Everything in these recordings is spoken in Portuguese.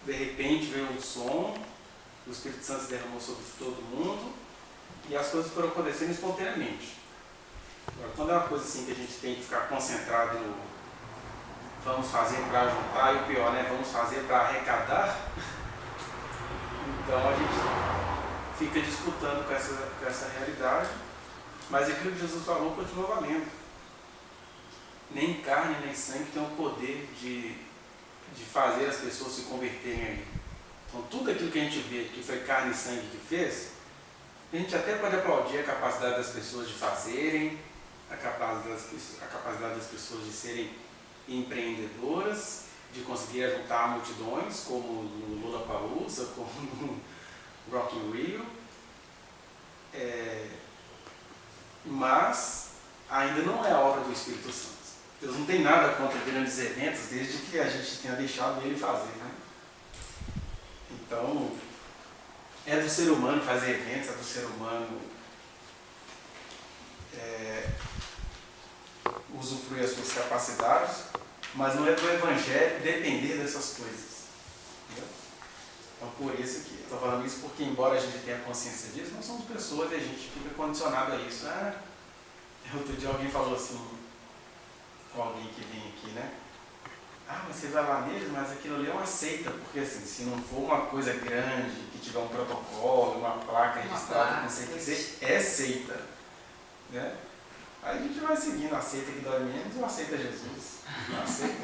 de repente veio um som, o Espírito Santo se derramou sobre todo mundo e as coisas foram acontecendo espontaneamente. Agora, quando é uma coisa assim que a gente tem que ficar concentrado no vamos fazer para juntar, e o pior, né, vamos fazer para arrecadar, então a gente fica disputando com essa realidade, mas aquilo que Jesus falou continua valendo. Nem carne nem sangue tem o poder de fazer as pessoas se converterem aí. Então tudo aquilo que a gente vê que foi carne e sangue que fez, a gente até pode aplaudir a capacidade das pessoas de fazerem, a capacidade das pessoas de serem empreendedoras, de conseguir juntar multidões, como no Lollapalooza, como no Rock in Rio, mas ainda não é a obra do Espírito Santo. Deus não tem nada contra grandes eventos, desde que a gente tenha deixado ele fazer, né? Então, é do ser humano fazer eventos, é do ser humano usufruir as suas capacidades, mas não é do Evangelho depender dessas coisas. Entendeu? Então, por isso que estou falando isso, porque embora a gente tenha consciência disso, nós somos pessoas e a gente fica condicionado a isso. Outro dia alguém falou assim, com alguém que vem aqui, né? Mas você vai lá mesmo, mas aquilo ali é uma seita, porque assim, se não for uma coisa grande, que tiver um protocolo, uma placa registrada, não sei o que dizer, é seita. Né? Aí a gente vai seguindo a seita que dói menos ou aceita Jesus. Não aceita.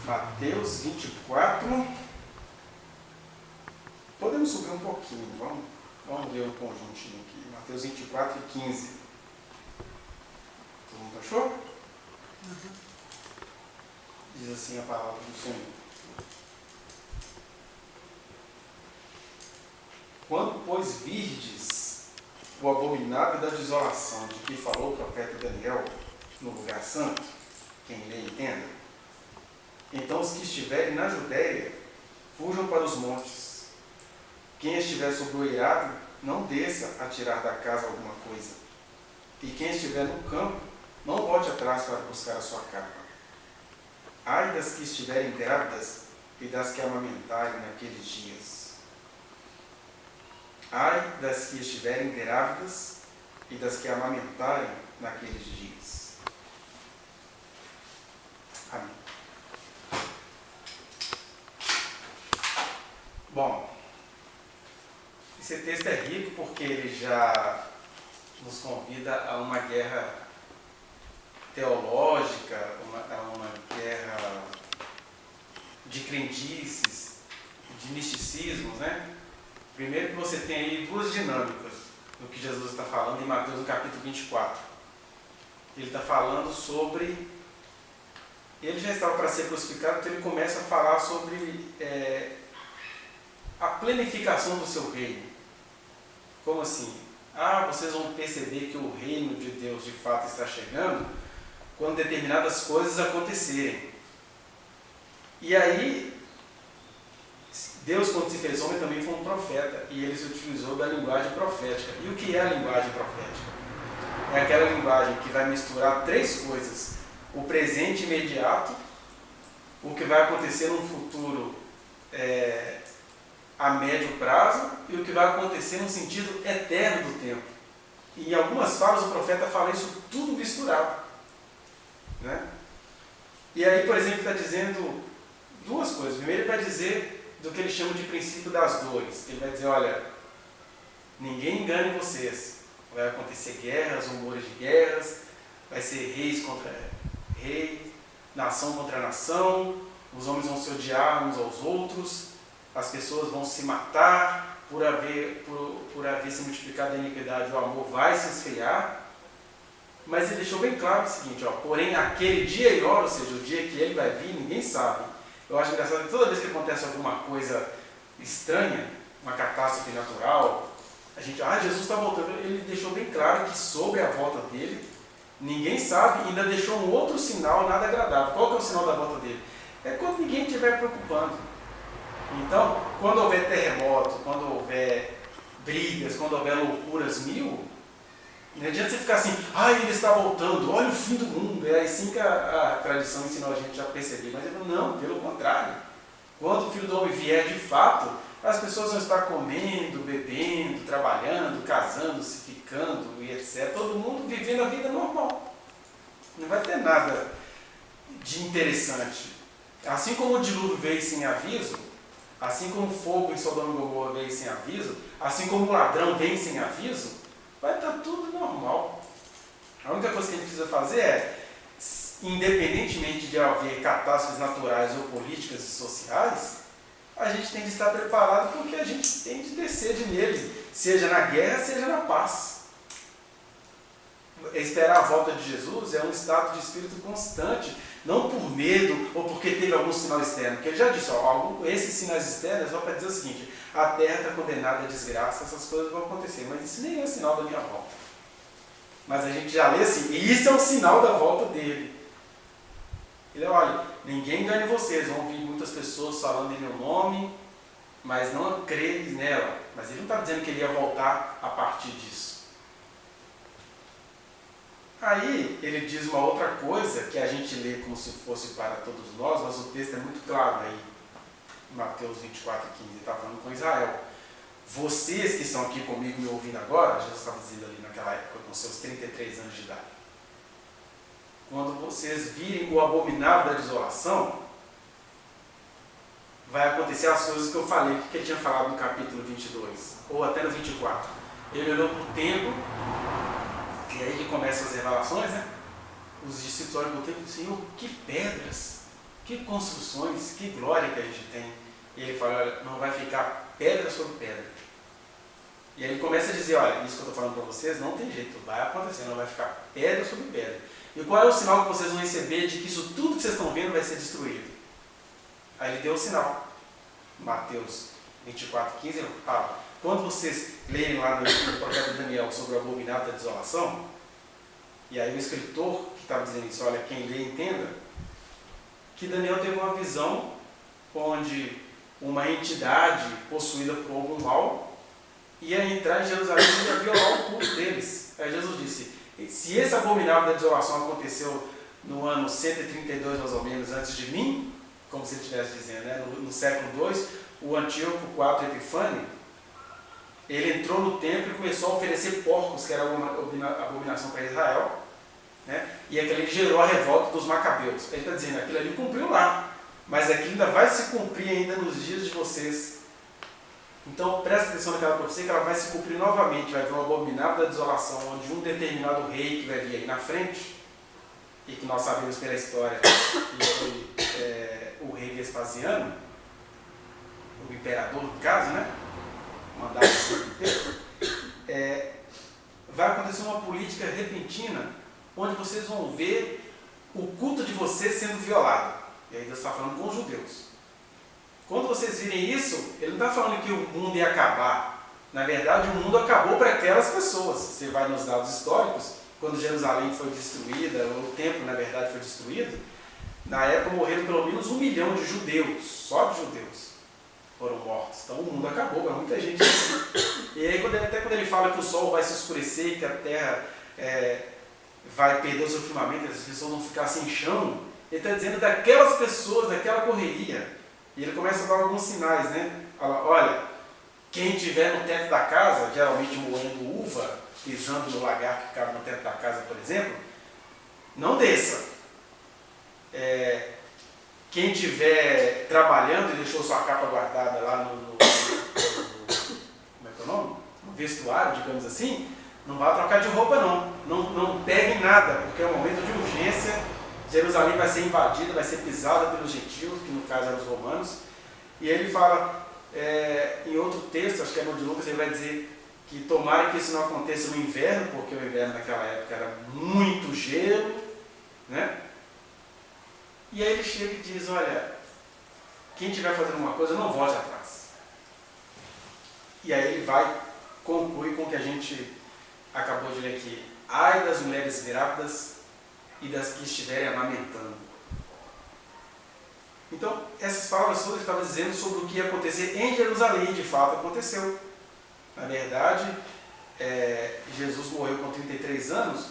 Mateus 24. Podemos subir um pouquinho, vamos ler um conjuntinho aqui. Mateus 24 e 15. Todo mundo achou? Uhum. Diz assim a palavra do Senhor. Quando, pois, virdes o abominável da desolação de que falou o profeta Daniel no lugar santo, quem lê entenda, então os que estiverem na Judéia fujam para os montes. Quem estiver sobre o eirado, não desça a tirar da casa alguma coisa. E quem estiver no campo, não volte atrás para buscar a sua capa. Ai das que estiverem grávidas e das que amamentarem naqueles dias. Ai das que estiverem grávidas e das que amamentarem naqueles dias. Amém. Bom, esse texto é rico porque ele já nos convida a uma guerra teológica, a uma guerra de crendices, de misticismos, né? Primeiro que você tem aí duas dinâmicas do que Jesus está falando em Mateus no capítulo 24. Ele está falando sobre... Ele já estava para ser crucificado, então ele começa a falar sobre a planificação do seu reino. Como assim? Vocês vão perceber que o reino de Deus de fato está chegando quando determinadas coisas acontecerem. E aí, Deus, quando se fez homem, também foi um profeta, e ele se utilizou da linguagem profética. E o que é a linguagem profética? É aquela linguagem que vai misturar três coisas: o presente imediato, o que vai acontecer no futuro a médio prazo, e o que vai acontecer no sentido eterno do tempo. E em algumas falas o profeta fala isso tudo misturado. Né? E aí, por exemplo, ele está dizendo duas coisas. Primeiro, ele vai dizer do que ele chama de princípio das dores. Ele vai dizer, olha, ninguém engane vocês. Vai acontecer guerras, rumores de guerras, vai ser reis contra reis, nação contra nação, os homens vão se odiar uns aos outros, as pessoas vão se matar, por haver se multiplicado a iniquidade, o amor vai se esfriar. Mas ele deixou bem claro o seguinte, porém aquele dia e hora, ou seja, o dia que ele vai vir, ninguém sabe. Eu acho engraçado que toda vez que acontece alguma coisa estranha, uma catástrofe natural, a gente, Jesus está voltando. Ele deixou bem claro que sobre a volta dele, ninguém sabe, e ainda deixou um outro sinal nada agradável. Qual que é o sinal da volta dele? É quando ninguém estiver preocupando. Então, quando houver terremoto, quando houver brigas, quando houver loucuras mil, Não adianta você ficar assim, ele está voltando, olha o fim do mundo. É assim que a tradição ensinou a gente a perceber. Mas ele falou, não, pelo contrário. Quando o Filho do Homem vier de fato, as pessoas vão estar comendo, bebendo, trabalhando, casando, se ficando e etc. Todo mundo vivendo a vida normal. Não vai ter nada de interessante. Assim como o dilúvio veio sem aviso, assim como o fogo em Sodoma e Gomorra veio sem aviso, assim como o ladrão vem sem aviso, vai estar tudo normal. A única coisa que a gente precisa fazer é, independentemente de haver catástrofes naturais ou políticas e sociais, a gente tem de estar preparado porque a gente tem de descer nele, seja na guerra, seja na paz. Esperar a volta de Jesus é um estado de espírito constante, não por medo ou porque teve algum sinal externo, porque ele já disse, esses sinais externos é só para dizer o seguinte, a terra está condenada à desgraça, essas coisas vão acontecer, mas isso nem é sinal da minha volta. Mas a gente já lê assim, e isso é o sinal da volta dele. Ele olha, ninguém engane vocês, vão ouvir muitas pessoas falando em meu nome, mas não creem nela. Mas ele não está dizendo que ele ia voltar a partir disso. Aí ele diz uma outra coisa que a gente lê como se fosse para todos nós, mas o texto é muito claro aí, em Mateus 24, 15, ele está falando com Israel. Vocês que estão aqui comigo me ouvindo agora, Jesus estava dizendo ali naquela época, com seus 33 anos de idade, quando vocês virem o abominável da desolação, vai acontecer as coisas que eu falei, que ele tinha falado no capítulo 22, ou até no 24. Ele olhou para o templo, e aí que começam as revelações, né? Os discípulos olham para o templo e dizem, Senhor, que pedras, que construções, que glória que a gente tem. E ele fala, olha, não vai ficar pedra sobre pedra. E aí ele começa a dizer, olha, isso que eu estou falando para vocês não tem jeito, vai acontecer, não vai ficar pedra sobre pedra. E qual é o sinal que vocês vão receber de que isso tudo que vocês estão vendo vai ser destruído? Aí ele deu o sinal. Mateus 24, 15, ele fala, quando vocês lerem lá no profeta Daniel sobre o abominável da desolação, e aí o escritor que estava dizendo isso, olha, quem lê entenda, que Daniel teve uma visão onde uma entidade possuída por algum mal ia entrar em Jerusalém e ia violar o culto deles. Aí Jesus disse, se esse abominável da desolação aconteceu no ano 132 mais ou menos antes de mim, como se ele estivesse dizendo, né? no século II, o Antíoco IV Epifânio, ele entrou no templo e começou a oferecer porcos, que era uma abominação para Israel, né? E aquilo ali gerou a revolta dos macabeus. Ele está dizendo, aquilo ali cumpriu lá, mas aquilo ainda vai se cumprir ainda nos dias de vocês. Então presta atenção naquela profecia que ela vai se cumprir novamente, vai vir um abominável da desolação, onde um determinado rei que vai vir aí na frente, e que nós sabemos pela história, que foi o rei Vespasiano, o imperador no caso, né? Mandado inteiro, vai acontecer uma política repentina, onde vocês vão ver o culto de vocês sendo violado. E aí Deus está falando com os judeus. Quando vocês virem isso, ele não está falando que o mundo ia acabar. Na verdade, o mundo acabou para aquelas pessoas. Você vai nos dados históricos, quando Jerusalém foi destruída, o templo, na verdade, foi destruído, na época morreram pelo menos 1 milhão de judeus, só de judeus foram mortos. Então o mundo acabou para muita gente. E aí, até quando ele fala que o sol vai se escurecer, que a terra vai perder o seu firmamento, as pessoas vão ficar sem chão, ele está dizendo daquelas pessoas, daquela correria. E ele começa a dar alguns sinais, né? Fala, olha, quem estiver no teto da casa, geralmente moendo uva, pisando no lagarto que cabe no teto da casa, por exemplo, não desça. Quem estiver trabalhando e deixou sua capa guardada lá como é que é o nome? No vestuário, digamos assim, não vá trocar de roupa não. Não pegue nada, porque é um momento de urgência. Jerusalém vai ser invadida, vai ser pisada pelos gentios, que no caso eram os romanos. E ele fala, em outro texto, acho que é no de Lucas, ele vai dizer que tomara que isso não aconteça no inverno, porque o inverno naquela época era muito gelo, né? E aí ele chega e diz, olha, quem estiver fazendo uma coisa, não volte atrás. E aí ele conclui com o que a gente acabou de ler aqui. Ai das mulheres grávidas e das que estiverem amamentando. Então, essas palavras todas estavam dizendo sobre o que ia acontecer em Jerusalém, de fato aconteceu. Na verdade, Jesus morreu com 33 anos,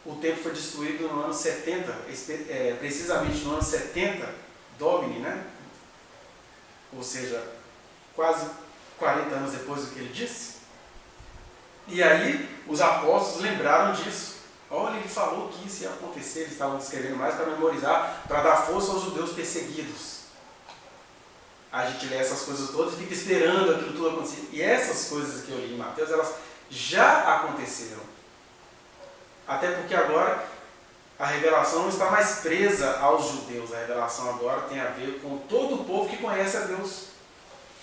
o templo foi destruído no ano 70, precisamente no ano 70 Domini, né? Ou seja, quase 40 anos depois do que ele disse. E aí os apóstolos lembraram disso. Olha, ele falou que isso ia acontecer, eles estavam escrevendo mais para memorizar, para dar força aos judeus perseguidos. A gente lê essas coisas todas e fica esperando aquilo tudo acontecer. E essas coisas que eu li em Mateus, elas já aconteceram. Até porque agora a revelação não está mais presa aos judeus. A revelação agora tem a ver com todo o povo que conhece a Deus.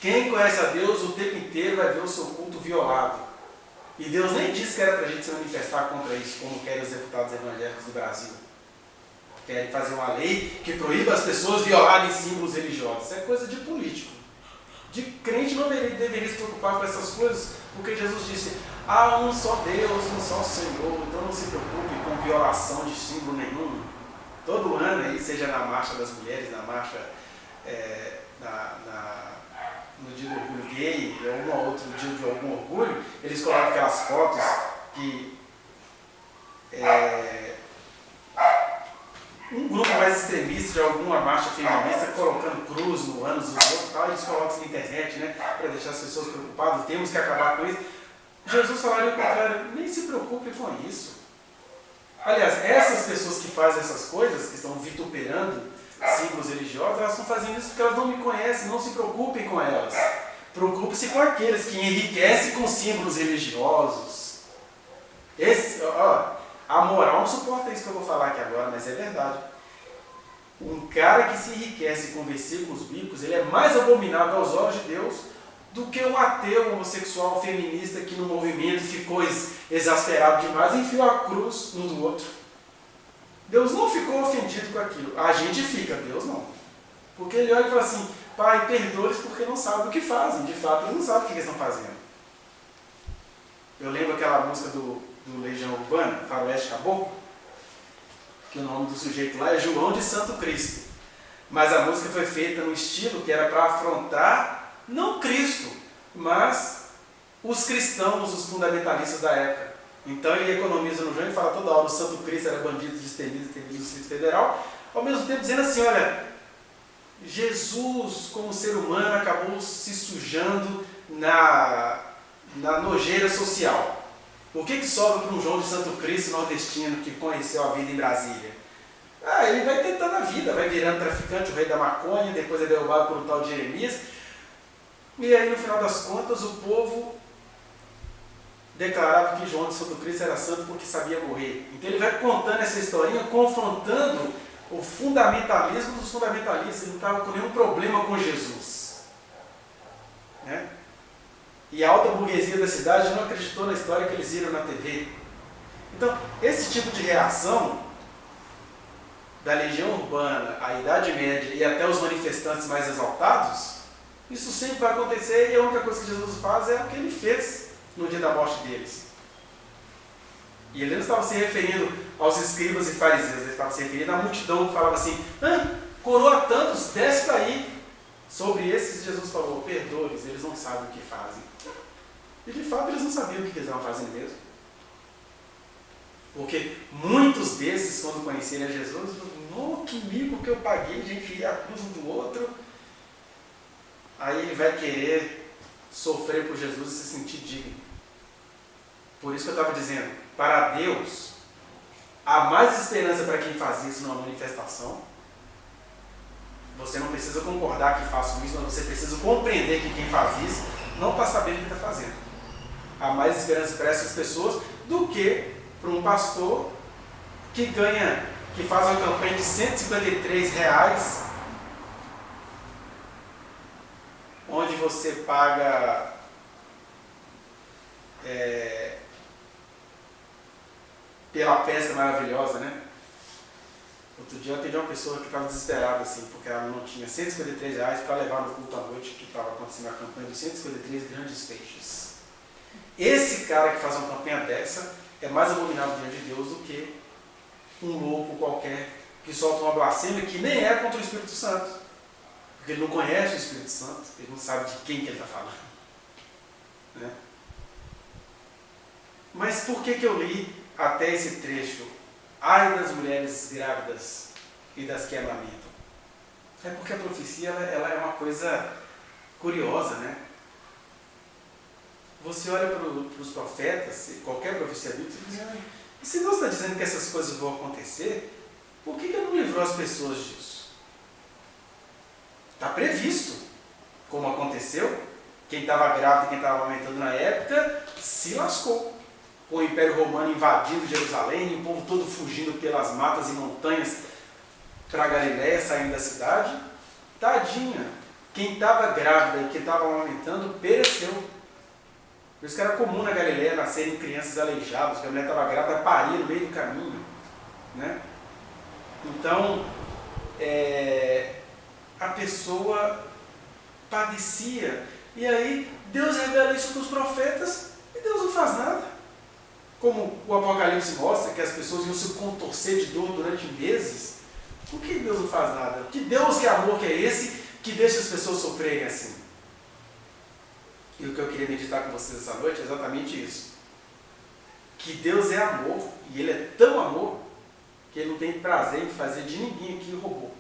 Quem conhece a Deus o tempo inteiro vai ver o seu culto violado. E Deus nem disse que era para a gente se manifestar contra isso, como querem os deputados evangélicos do Brasil. Querem fazer uma lei que proíba as pessoas violarem símbolos religiosos. Isso é coisa de político. De crente não deveria se preocupar com essas coisas, porque Jesus disse, há um só Deus, um só Senhor, então não se preocupe com violação de símbolo nenhum. Todo ano, aí, seja na marcha das mulheres, na marcha no dia do orgulho gay, ou algum outro dia de algum orgulho, eles colocam aquelas fotos que um grupo mais extremista de alguma marcha feminista colocando cruz no ânus dos outros, tal, eles colocam isso na internet, né, para deixar as pessoas preocupadas, temos que acabar com isso. Jesus falaria o contrário, nem se preocupe com isso. Aliás, essas pessoas que fazem essas coisas, que estão vituperando símbolos religiosos, elas estão fazendo isso porque elas não me conhecem, não se preocupem com elas. Preocupe-se com aqueles que enriquecem com símbolos religiosos. A moral não suporta isso que eu vou falar aqui agora, mas é verdade. Um cara que se enriquece com versículos bíblicos, ele é mais abominável aos olhos de Deus do que um ateu, homossexual, feminista que no movimento ficou exasperado demais e enfiou a cruz um do outro. Deus não ficou ofendido com aquilo. A gente fica, Deus não. Porque ele olha e fala assim, Pai, perdoa-lhes porque não sabem o que fazem. De fato, eles não sabem o que eles estão fazendo. Eu lembro aquela música do Legião Urbana, Faroeste Caboclo, que o nome do sujeito lá é João de Santo Cristo. Mas a música foi feita no estilo que era para afrontar, não Cristo, mas os cristãos, os fundamentalistas da época. Então ele economiza no João e fala toda hora, o Santo Cristo era bandido, destemido do Distrito Federal, ao mesmo tempo dizendo assim, olha, Jesus como ser humano acabou se sujando na nojeira social. O que sobra para um João de Santo Cristo nordestino que conheceu a vida em Brasília? Ele vai tentando a vida, vai virando traficante, o rei da maconha, depois é derrubado por um tal de Jeremias. E aí, no final das contas, o povo declarava que João de Santo Cristo era santo porque sabia morrer. Então ele vai contando essa historinha, confrontando o fundamentalismo dos fundamentalistas. Ele não estava com nenhum problema com Jesus. Né? E a alta burguesia da cidade não acreditou na história que eles viram na TV. Então, esse tipo de reação da Legião Urbana, a Idade Média e até os manifestantes mais exaltados, isso sempre vai acontecer, e a única coisa que Jesus faz é o que ele fez no dia da morte deles. E ele não estava se referindo aos escribas e fariseus, ele estava se referindo à multidão que falava assim, coroa tantos, desce daí. Sobre esses Jesus falou, perdoe-lhes, eles não sabem o que fazem. E de fato eles não sabiam o que eles estavam fazendo mesmo. Porque muitos desses, quando conheceram Jesus, falaram, que mico que eu paguei de enfiar a cruz um do outro. Aí ele vai querer sofrer por Jesus e se sentir digno. Por isso que eu estava dizendo, para Deus, há mais esperança para quem faz isso numa manifestação. Você não precisa concordar que façam isso, mas você precisa compreender que quem faz isso não está sabendo o que está fazendo. Há mais esperança para essas pessoas do que para um pastor que faz uma campanha de R$153, onde você paga pela pesca maravilhosa, né? Outro dia eu atendi uma pessoa que estava desesperada, assim, porque ela não tinha R$153 para levar no culto à noite, que estava acontecendo a campanha dos 153 grandes peixes. Esse cara que faz uma campanha dessa é mais abominável diante de Deus do que um louco qualquer que solta uma blasfêmia que nem é contra o Espírito Santo. Porque ele não conhece o Espírito Santo, ele não sabe de quem que ele está falando. Né? Mas por que eu li até esse trecho? Ai das mulheres grávidas e das que amamentam. É porque a profecia ela é uma coisa curiosa, né? Você olha para os profetas, qualquer profecia bíblica, você diz, e se Deus está dizendo que essas coisas vão acontecer, por que ele não livrou as pessoas disso? Está previsto como aconteceu. Quem estava grávido e quem estava amamentando na época se lascou. Com o Império Romano invadindo Jerusalém, o povo todo fugindo pelas matas e montanhas para a Galiléia, saindo da cidade. Tadinha, quem estava grávida e quem estava amamentando pereceu. Por isso que era comum na Galiléia nascerem crianças aleijadas, porque a mulher estava grávida, paria no meio do caminho. Né? Então, a pessoa padecia. E aí, Deus revela isso para os profetas e Deus não faz nada. Como o Apocalipse mostra, que as pessoas iam se contorcer de dor durante meses. Por que Deus não faz nada? Que Deus, que amor que é esse, que deixa as pessoas sofrerem assim? E o que eu queria meditar com vocês essa noite é exatamente isso. Que Deus é amor, e Ele é tão amor, que Ele não tem prazer em fazer de ninguém aqui robô.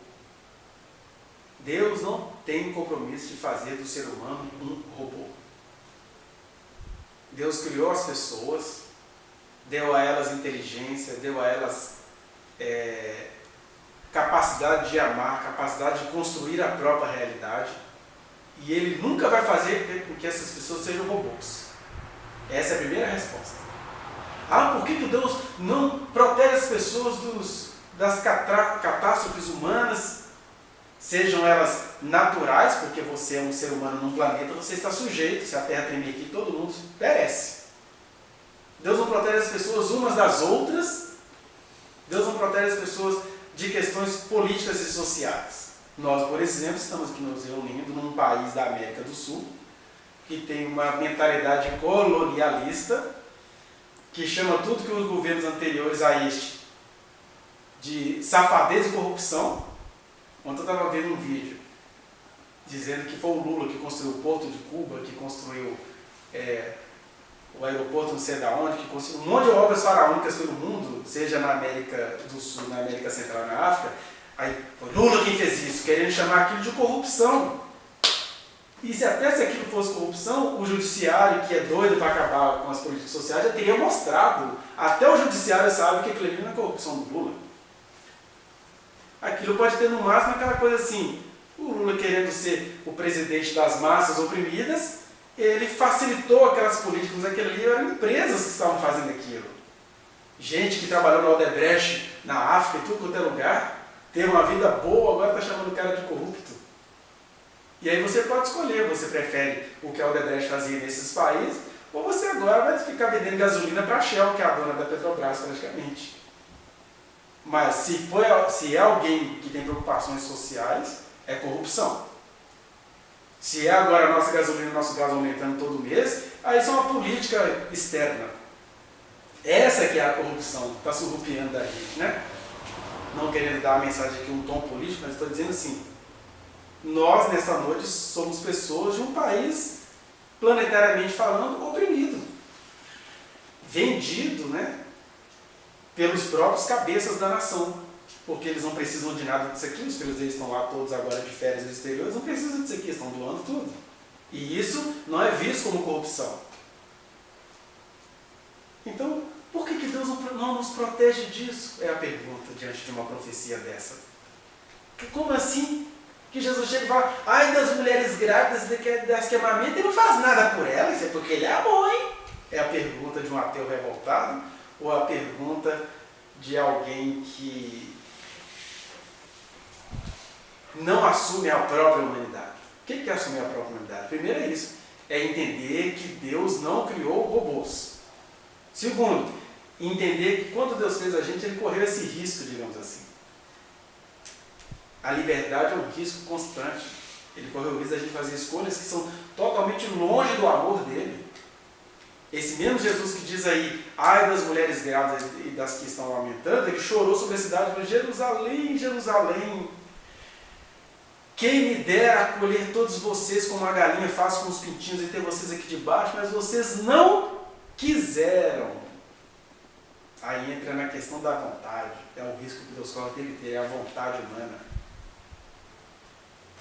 Deus não tem compromisso de fazer do ser humano um robô. Deus criou as pessoas, deu a elas inteligência, deu a elas capacidade de amar, capacidade de construir a própria realidade. E Ele nunca vai fazer com que essas pessoas sejam robôs. Essa é a primeira resposta. Por que Deus não protege as pessoas das catástrofes humanas, sejam elas naturais, porque você é um ser humano num planeta, você está sujeito, se a Terra tremer aqui, todo mundo perece. Deus não protege as pessoas umas das outras, Deus não protege as pessoas de questões políticas e sociais. Nós, por exemplo, estamos aqui nos reunindo num país da América do Sul, que tem uma mentalidade colonialista, que chama tudo que os governos anteriores a este de safadez e corrupção. Ontem eu estava vendo um vídeo dizendo que foi o Lula que construiu o Porto de Cuba, que construiu o aeroporto não sei da onde, que construiu um monte de obras faraônicas pelo mundo, seja na América do Sul, na América Central e na África. Aí foi Lula quem fez isso, querendo chamar aquilo de corrupção. E se aquilo fosse corrupção, o judiciário, que é doido para acabar com as políticas sociais, já teria mostrado. Até o judiciário sabe que aquilo ali não é corrupção do Lula. Aquilo pode ter no máximo aquela coisa assim, o Lula querendo ser o presidente das massas oprimidas, ele facilitou aquelas políticas, mas aquilo ali eram empresas que estavam fazendo aquilo. Gente que trabalhou na Odebrecht, na África, em tudo quanto é lugar, teve uma vida boa, agora está chamando o cara de corrupto. E aí você pode escolher, você prefere o que a Odebrecht fazia nesses países, ou você agora vai ficar vendendo gasolina para a Shell, que é a dona da Petrobras praticamente. Mas se é alguém que tem preocupações sociais, é corrupção. Se é agora a nossa gasolina, nosso gás aumentando todo mês, aí isso é uma política externa. Essa que é a corrupção, está surrupiando da gente, né? Não querendo dar a mensagem aqui um tom político, mas estou dizendo assim, nós nessa noite somos pessoas de um país, planetariamente falando, oprimido. Vendido, né? Pelos próprios cabeças da nação. Porque eles não precisam de nada disso aqui, os filhos deles estão lá todos agora de férias no exterior, eles não precisam disso aqui, estão doando tudo. E isso não é visto como corrupção. Então, por que Deus não nos protege disso? É a pergunta diante de uma profecia dessa. Como assim? Que Jesus chega e fala, ai das mulheres grávidas, das que amamentam, e não faz nada por elas, é porque Ele é amor, hein? É a pergunta de um ateu revoltado, ou a pergunta de alguém que não assume a própria humanidade. O que é assumir a própria humanidade? Primeiro é isso, é entender que Deus não criou robôs. Segundo, entender que quando Deus fez a gente, Ele correu esse risco, digamos assim. A liberdade é um risco constante. Ele correu o risco de a gente fazer escolhas que são totalmente longe do amor dele. Esse mesmo Jesus que diz aí, ai das mulheres grávidas e das que estão amamentando, ele chorou sobre a cidade e falou, Jerusalém, Jerusalém, quem me dera acolher todos vocês como a galinha faz com os pintinhos e ter vocês aqui debaixo, mas vocês não quiseram. Aí entra na questão da vontade. É o risco que Deus corre tem que ter, é a vontade humana.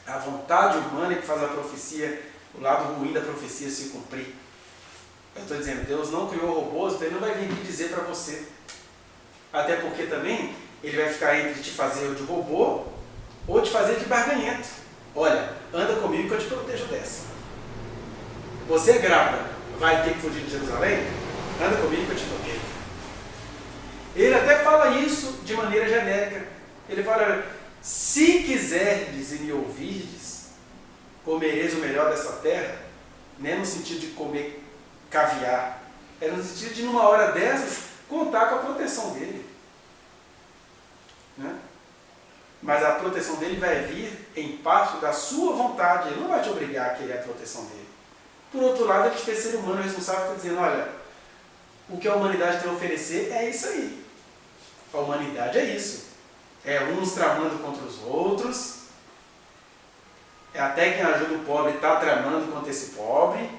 A vontade humana é que faz a profecia, o lado ruim da profecia se cumprir. Eu estou dizendo, Deus não criou robôs, então Ele não vai vir aqui dizer para você. Até porque também Ele vai ficar entre te fazer de robô ou te fazer de barganhento. Olha, anda comigo que eu te protejo dessa. Você é grávida, vai ter que fugir de Jerusalém? Anda comigo que eu te protejo. Ele até fala isso de maneira genérica. Ele fala, se quiserdes e me ouvirdes, comereis o melhor dessa terra, não é no sentido de comer caviar, é no sentido de, numa hora dessas, contar com a proteção dele. Né? Mas a proteção dele vai vir em parte da sua vontade, ele não vai te obrigar a querer a proteção dele. Por outro lado, ele te fez ser humano responsável, está dizendo, olha, o que a humanidade tem a oferecer é isso aí. A humanidade é isso. É uns tramando contra os outros. É até quem ajuda o pobre está tramando contra esse pobre.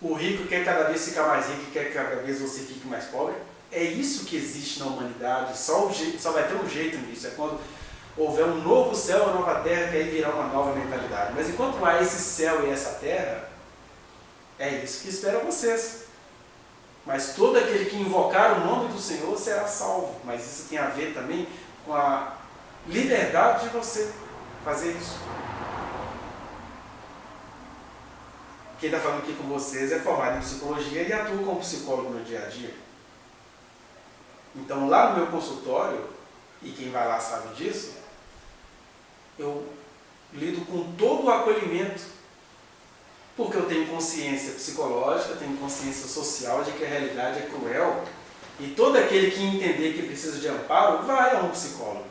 O rico quer cada vez ficar mais rico e quer que cada vez você fique mais pobre. É isso que existe na humanidade. Só vai ter um jeito nisso. É quando houver um novo céu e uma nova terra, que aí virá uma nova mentalidade. Mas enquanto há esse céu e essa terra, é isso que espera vocês. Mas todo aquele que invocar o nome do Senhor será salvo. Mas isso tem a ver também com a liberdade de você fazer isso. Quem está falando aqui com vocês é formado em psicologia e atua como psicólogo no dia a dia. Então, lá no meu consultório, e quem vai lá sabe disso, eu lido com todo o acolhimento. Porque eu tenho consciência psicológica, tenho consciência social de que a realidade é cruel. E todo aquele que entender que precisa de amparo, vai a um psicólogo.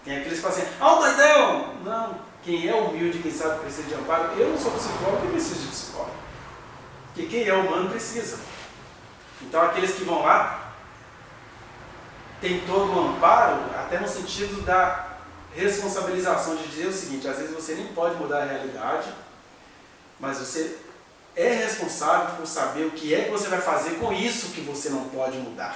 Tem aqueles que falam assim, doidão! Não, quem é humilde, quem sabe que precisa de amparo, eu não sou psicólogo e preciso de psicólogo. Porque quem é humano precisa. Então aqueles que vão lá, tem todo o amparo, até no sentido da responsabilização de dizer o seguinte, às vezes você nem pode mudar a realidade, mas você é responsável por saber o que é que você vai fazer com isso que você não pode mudar.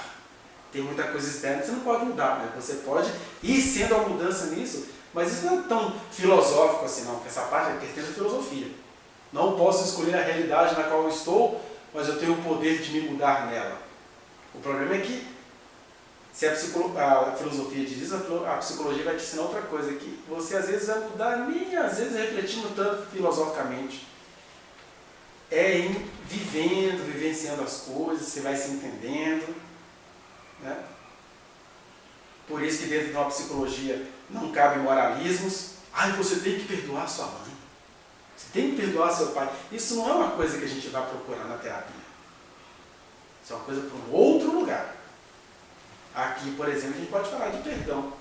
Tem muita coisa externa que você não pode mudar, mas você pode ir sendo a mudança nisso, mas isso não é tão filosófico assim não, porque essa parte é questão de filosofia. Não posso escolher a realidade na qual eu estou, mas eu tenho o poder de me mudar nela. O problema é que, se a filosofia diz isso, a psicologia vai te ensinar outra coisa, que você às vezes vai mudar, nem às vezes refletindo tanto filosoficamente. É em vivendo, vivenciando as coisas, você vai se entendendo. Né? Por isso que dentro de uma psicologia não cabe moralismos. Você tem que perdoar sua mãe. Você tem que perdoar seu pai. Isso não é uma coisa que a gente vai procurar na terapia. Isso é uma coisa para um outro lugar. Aqui, por exemplo, a gente pode falar de perdão.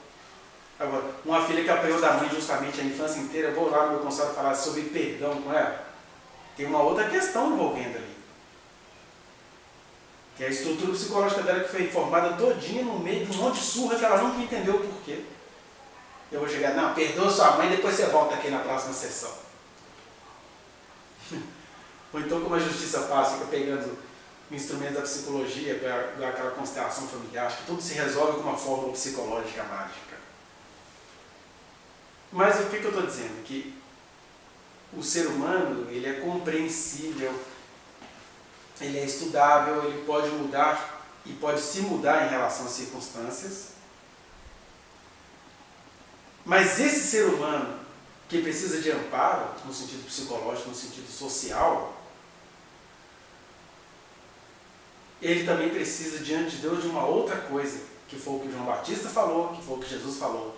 Agora, uma filha que apanhou da mãe justamente a infância inteira, eu vou lá no meu consultório falar sobre perdão com ela. Tem uma outra questão envolvendo ali. Que é a estrutura psicológica dela que foi formada todinha no meio de um monte de surra que ela nunca entendeu o porquê. Eu vou chegar, não, perdoa sua mãe, depois você volta aqui na próxima sessão. Ou então, como a justiça faz, fica pegando o instrumento da psicologia, aquela constelação familiar, acho que tudo se resolve com uma fórmula psicológica mágica. Mas o que eu estou dizendo? Que o ser humano, ele é compreensível, ele é estudável, ele pode mudar e pode se mudar em relação às circunstâncias. Mas esse ser humano que precisa de amparo, no sentido psicológico, no sentido social, ele também precisa diante de Deus de uma outra coisa, que foi o que João Batista falou, que foi o que Jesus falou.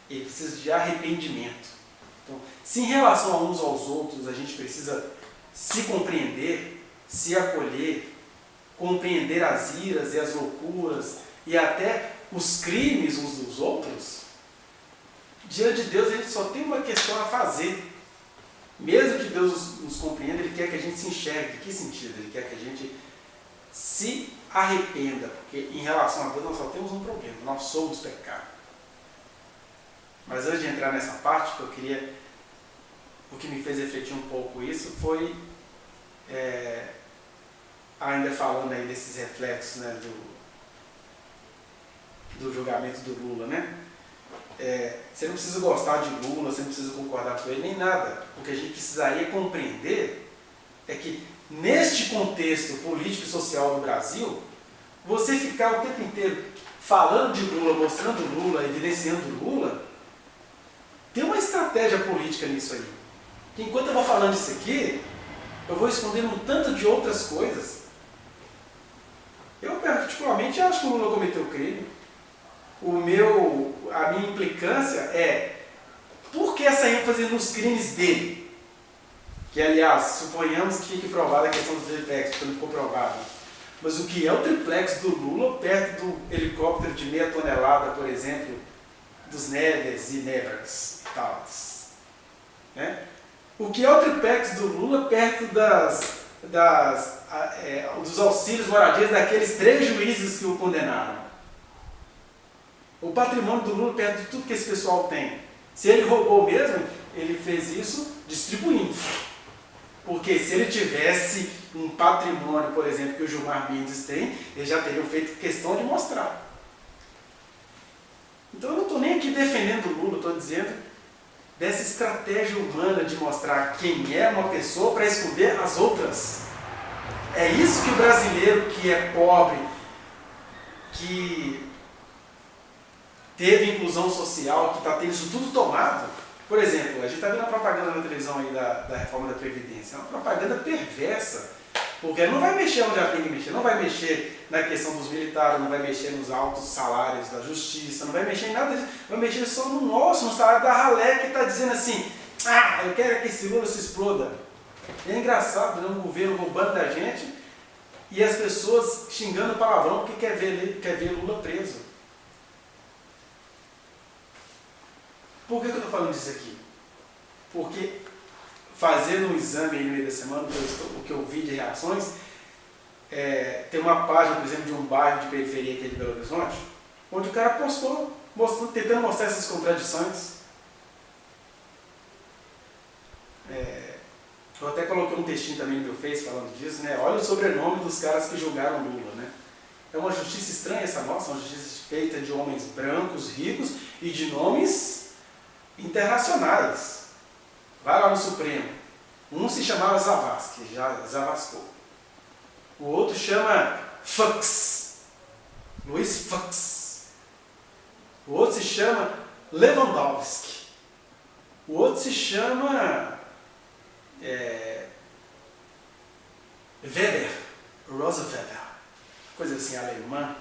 Ele precisa de arrependimento. Então, se em relação a uns aos outros a gente precisa se compreender, se acolher, compreender as iras e as loucuras e até os crimes uns dos outros, diante de Deus a gente só tem uma questão a fazer. Mesmo que Deus nos compreenda, Ele quer que a gente se enxergue. Em que sentido? Ele quer que a gente se arrependa, porque em relação a Deus nós só temos um problema, nós somos pecado. Mas antes de entrar nessa parte, o que me fez refletir um pouco isso foi ainda falando aí desses reflexos, né, do julgamento do Lula, né? Você não precisa gostar de Lula, você não precisa concordar com ele, nem nada. O que a gente precisaria compreender é que, neste contexto político e social do Brasil, você ficar o tempo inteiro falando de Lula, mostrando Lula, evidenciando Lula, tem uma estratégia política nisso aí. Que enquanto eu vou falando isso aqui, eu vou escondendo um tanto de outras coisas. Eu, particularmente, acho que o Lula cometeu crime. A minha implicância é por que essa ênfase nos crimes dele? Que, aliás, suponhamos que fique provada a questão do triplex, porque não ficou provado. Mas o que é o triplex do Lula perto do helicóptero de meia tonelada, por exemplo, dos Neves e Nevers e tal? Né? O que é o triplex do Lula perto dos auxílios moradias daqueles 3 juízes que o condenaram? O patrimônio do Lula perto de tudo que esse pessoal tem. Se ele roubou mesmo, ele fez isso distribuindo. Porque se ele tivesse um patrimônio, por exemplo, que o Gilmar Mendes tem, eles já teriam feito questão de mostrar. Então eu não estou nem aqui defendendo o Lula, estou dizendo dessa estratégia humana de mostrar quem é uma pessoa para esconder as outras. É isso que o brasileiro que é pobre, que teve inclusão social, que está tendo isso tudo tomado. Por exemplo, a gente está vendo a propaganda na televisão aí da reforma da Previdência. É uma propaganda perversa, porque não vai mexer onde ela tem que mexer, não vai mexer na questão dos militares, não vai mexer nos altos salários da justiça, não vai mexer em nada disso, vai mexer só no salário da ralé que está dizendo assim, eu quero que esse Lula se exploda. É engraçado, né? Um governo roubando da gente e as pessoas xingando palavrão porque quer ver Lula preso. Por que eu estou falando disso aqui? Porque fazendo um exame aí no meio da semana, o que eu vi de reações, tem uma página, por exemplo, de um bairro de periferia aqui de Belo Horizonte, onde o cara postou, tentando mostrar essas contradições. Eu até coloquei um textinho também no meu Face falando disso, né? Olha o sobrenome dos caras que julgaram Lula, né? É uma justiça estranha essa nossa, uma justiça feita de homens brancos, ricos e de nomes internacionais. Vai lá no Supremo. Um se chamava Zavascki, já Zavascou. O outro chama Fux, Luiz Fux. O outro se chama Lewandowski. O outro se chama Weber, Rosa Weber, coisa assim alemã.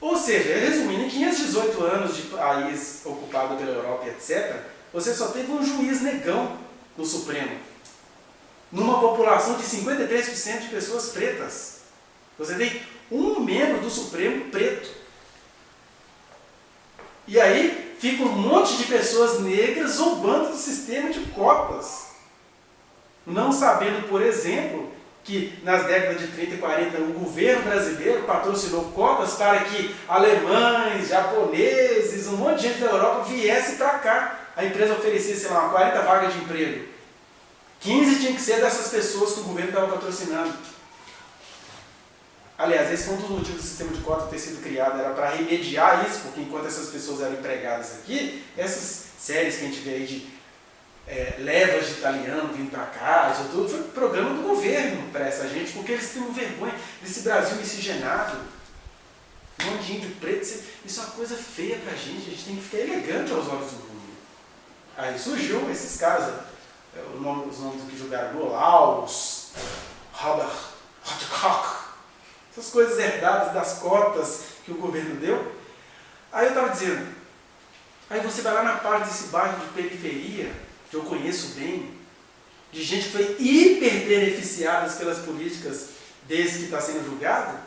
Ou seja, resumindo, em 518 anos de país ocupado pela Europa, etc., você só teve um juiz negão no Supremo, numa população de 53% de pessoas pretas. Você tem um membro do Supremo preto. E aí fica um monte de pessoas negras zombando do sistema de cotas, não sabendo, por exemplo, que nas décadas de 30 e 40 o governo brasileiro patrocinou cotas para que alemães, japoneses, um monte de gente da Europa viesse para cá. A empresa oferecia, sei lá, 40 vagas de emprego. 15 tinha que ser dessas pessoas que o governo estava patrocinando. Aliás, esse foi um dos motivos do sistema de cota ter sido criado, era para remediar isso, porque enquanto essas pessoas eram empregadas aqui, essas séries que a gente vê aí de levas de italiano vindo para cá, isso tudo foi programa do governo para essa gente, porque eles têm vergonha desse Brasil miscigenado, um monte de índio preto. Isso é uma coisa feia para a gente tem que ficar elegante aos olhos do mundo. Aí surgiu esses caras, os nomes que julgaram Lulaus, Robert Hotcock, essas coisas herdadas das cotas que o governo deu. Aí eu estava dizendo, aí você vai lá na parte desse bairro de periferia, que eu conheço bem, de gente que foi hiper beneficiada pelas políticas desse que está sendo julgado,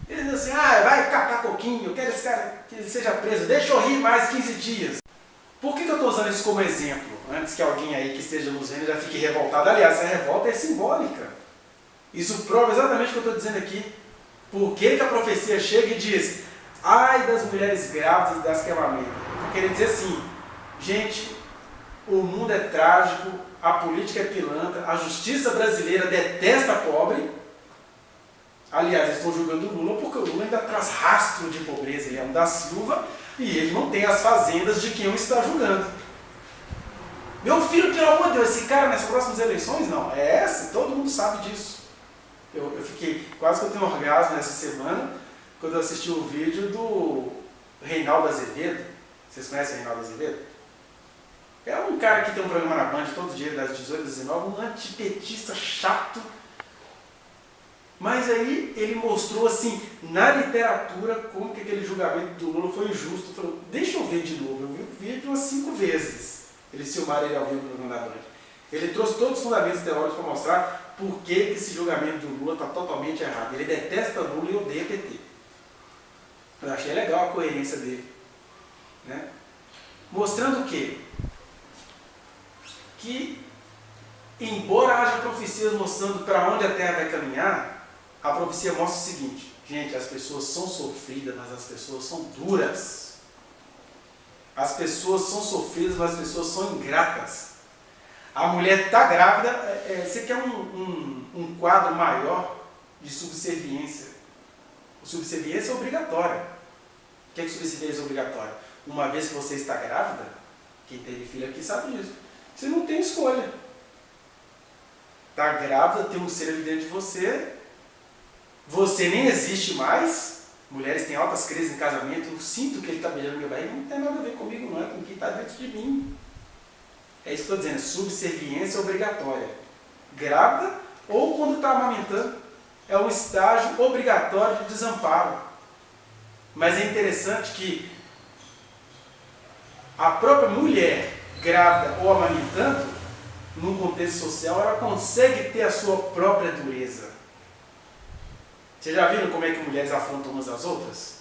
eles dizem assim, vai catar coquinho, eu quero esse cara que ele seja preso, deixa eu rir mais 15 dias. Por que eu estou usando isso como exemplo? Antes que alguém aí que esteja nos vendo já fique revoltado. Aliás, essa revolta é simbólica. Isso prova exatamente o que eu estou dizendo aqui. Por que a profecia chega e diz, ai das mulheres grávidas e das que amamentam? Porque ele diz assim, gente, o mundo é trágico, a política é pilantra, a justiça brasileira detesta pobre, Aliás, eles estão julgando o Lula porque o Lula ainda traz rastro de pobreza. Ele é um da Silva e ele não tem as fazendas de quem o está julgando. Meu filho, pelo amor de Deus, esse cara nessas próximas eleições, não. É essa, todo mundo sabe disso. Eu fiquei, quase que eu tenho um orgasmo nessa semana, quando eu assisti o vídeo do Reinaldo Azevedo. Vocês conhecem o Reinaldo Azevedo? É um cara que tem um programa na Band todo dia, das 18 às 19, um antipetista chato. Mas aí ele mostrou assim, na literatura, como que aquele julgamento do Lula foi injusto. Falou, deixa eu ver de novo. Eu vi o vídeo umas 5 vezes. Eles filmaram ele ao vivo no programa da Band. Ele trouxe todos os fundamentos teóricos para mostrar por que esse julgamento do Lula está totalmente errado. Ele detesta Lula e odeia PT. Eu achei legal a coerência dele. Né? Mostrando o quê? Que, embora haja profecias mostrando para onde a Terra vai caminhar, a profecia mostra o seguinte, gente, as pessoas são sofridas, mas as pessoas são duras. As pessoas são sofridas, mas as pessoas são ingratas. A mulher está grávida, você quer um quadro maior de subserviência. Subserviência é obrigatória. O que é subserviência obrigatória? Uma vez que você está grávida, quem teve filho aqui sabe disso, você não tem escolha. Está grávida, tem um ser ali dentro de você, você nem existe mais. Mulheres têm altas crises em casamento, eu sinto que ele está beijando meu barriga, não tem nada a ver comigo, não é com quem está dentro de mim. É isso que eu estou dizendo, subserviência obrigatória. Grávida ou quando está amamentando, é um estágio obrigatório de desamparo. Mas é interessante que a própria mulher grávida ou amamentando, num contexto social, ela consegue ter a sua própria dureza. Vocês já viram como é que mulheres afrontam umas às outras?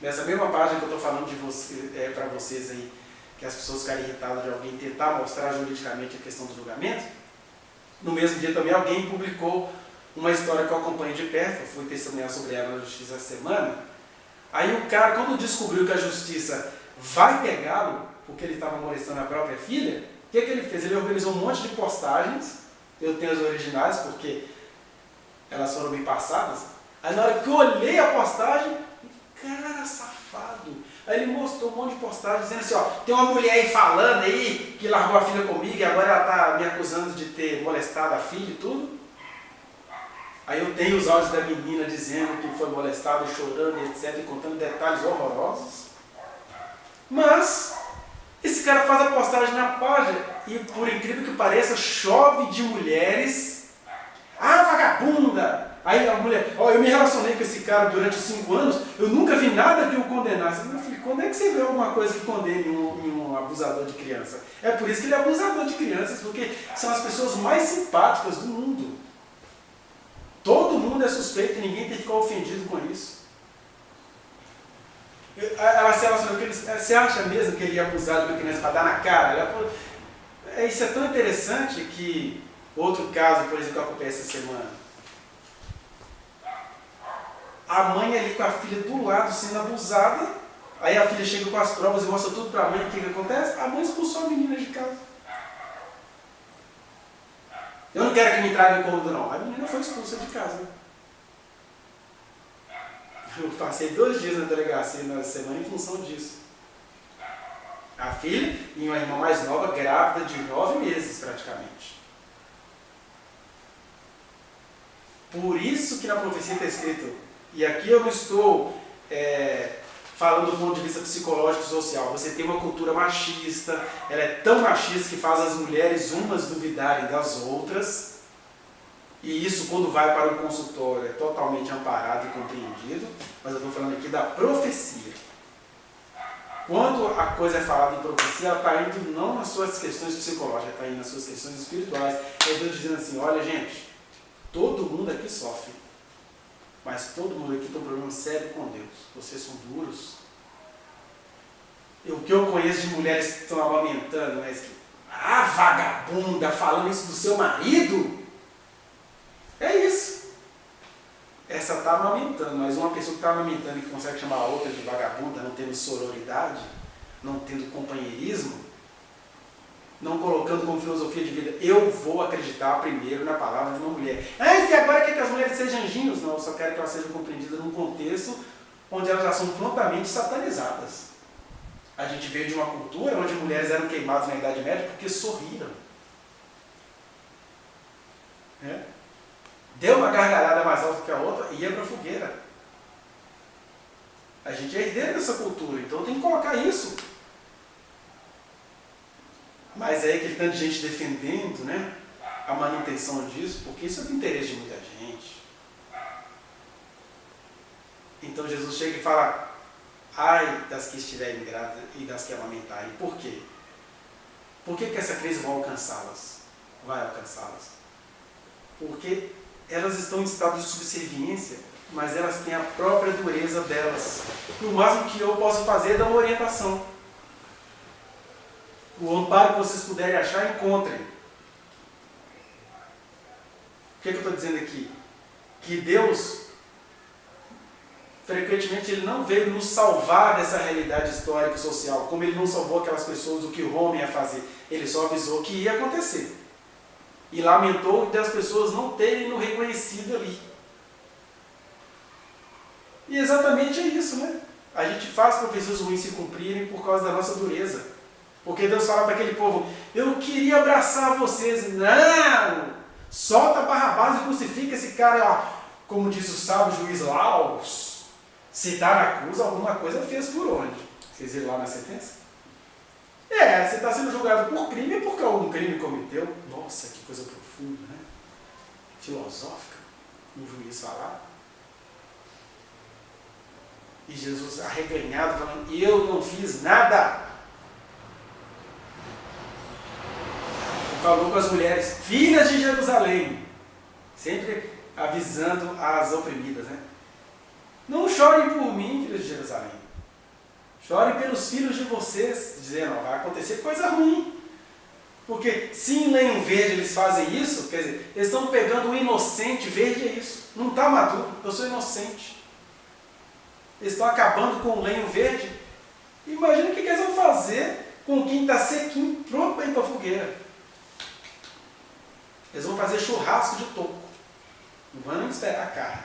Nessa mesma página que eu estou falando para vocês aí, que as pessoas ficarem irritadas de alguém tentar mostrar juridicamente a questão do julgamento, no mesmo dia também alguém publicou uma história que eu acompanho de perto, eu fui testemunhar sobre ela na justiça essa semana. Aí o cara, quando descobriu que a justiça vai pegá-lo, porque ele estava molestando a própria filha, o que ele fez? Ele organizou um monte de postagens, eu tenho as originais porque elas foram bem passadas. Aí na hora que eu olhei a postagem, cara safado. Aí ele mostrou um monte de postagens dizendo assim, ó, tem uma mulher aí falando aí que largou a filha comigo e agora ela está me acusando de ter molestado a filha e tudo. Aí eu tenho os áudios da menina dizendo que foi molestada, chorando, etc, e contando detalhes horrorosos. Mas esse cara faz a postagem na página e, por incrível que pareça, chove de mulheres. Ah, vagabunda! Aí a mulher, ó, eu me relacionei com esse cara durante 5 anos, eu nunca vi nada que o condenasse. Meu filho, quando é que você vê alguma coisa que condene um abusador de criança? É por isso que ele é abusador de crianças, porque são as pessoas mais simpáticas do mundo. Todo mundo é suspeito e ninguém tem que ficar ofendido com isso. Ela se relacionou com ele, você acha mesmo que ele ia abusar de uma criança para dar na cara? Ela falou, isso é tão interessante que, outro caso, por exemplo, que eu acompanhei essa semana, a mãe ali com a filha do lado sendo abusada, aí a filha chega com as provas e mostra tudo para a mãe, o que acontece? A mãe expulsou a menina de casa. Eu não quero que me traga incômodo não, a menina foi expulsa de casa. Eu passei 2 dias na delegacia na semana em função disso. A filha e uma irmã mais nova, grávida de 9 meses praticamente. Por isso que na profecia está escrito, e aqui eu não estou falando do ponto de vista psicológico e social, você tem uma cultura machista, ela é tão machista que faz as mulheres umas duvidarem das outras, e isso quando vai para o consultório é totalmente amparado e compreendido, mas eu estou falando aqui da profecia. Quando a coisa é falada em profecia, ela está indo não nas suas questões psicológicas, está indo nas suas questões espirituais. Eu estou dizendo assim, olha gente, todo mundo aqui sofre, mas todo mundo aqui tem um problema sério com Deus. Vocês são duros. O que eu conheço de mulheres que estão amamentando, mas que, vagabunda, falando isso do seu marido, é isso. Essa está amamentando, mas uma pessoa que está amamentando e que consegue chamar a outra de vagabunda, não tendo sororidade, não tendo companheirismo, não colocando como filosofia de vida, eu vou acreditar primeiro na palavra de uma mulher. Ah, se agora quer que as mulheres sejam anjinhos? Não, eu só quero que elas sejam compreendidas num contexto onde elas já são prontamente satanizadas. A gente veio de uma cultura onde mulheres eram queimadas na Idade Média porque sorriram. Deu uma gargalhada mais alta que a outra e ia para a fogueira. A gente é herdeiro dessa cultura, então tem que colocar isso. Mas é aquele tanto de gente defendendo, né, a manutenção disso, porque isso é do interesse de muita gente. Então Jesus chega e fala: ai das que estiverem grávidas e das que amamentarem. Por quê? Por que essa crise vai alcançá-las? Vai alcançá-las. Porque elas estão em estado de subserviência, mas elas têm a própria dureza delas. E o máximo que eu posso fazer é dar uma orientação. O amparo que vocês puderem achar, encontrem. O que eu estou dizendo aqui? Que Deus, frequentemente, Ele não veio nos salvar dessa realidade histórica e social, como Ele não salvou aquelas pessoas do que o homem ia fazer. Ele só avisou que ia acontecer. E lamentou das pessoas não terem no reconhecido ali. E exatamente é isso, né? A gente faz profecias ruins se cumprirem por causa da nossa dureza. Porque Deus fala para aquele povo: eu queria abraçar vocês. Não! Solta Barrabás e crucifica esse cara lá. Como diz o sábio juiz lá, se está na cruz, alguma coisa fez por onde? Vocês viram lá na sentença? Você está sendo julgado por crime e porque algum crime cometeu. Nossa, que coisa profunda, né? Filosófica. Um juiz falar. E Jesus arreganhado, falando: eu não fiz nada. Falou com as mulheres, filhas de Jerusalém, sempre avisando as oprimidas, né? Não chorem por mim, filhas de Jerusalém. Chorem pelos filhos de vocês, dizendo: vai acontecer coisa ruim. Porque se em lenho verde eles fazem isso, quer dizer, eles estão pegando o inocente, verde é isso. Não está maduro, eu sou inocente. Eles estão acabando com o lenho verde. Imagina o que eles vão fazer com quem está sequinho, pronto para ir para a fogueira. Eles vão fazer churrasco de toco. Não vão nem esperar a carne.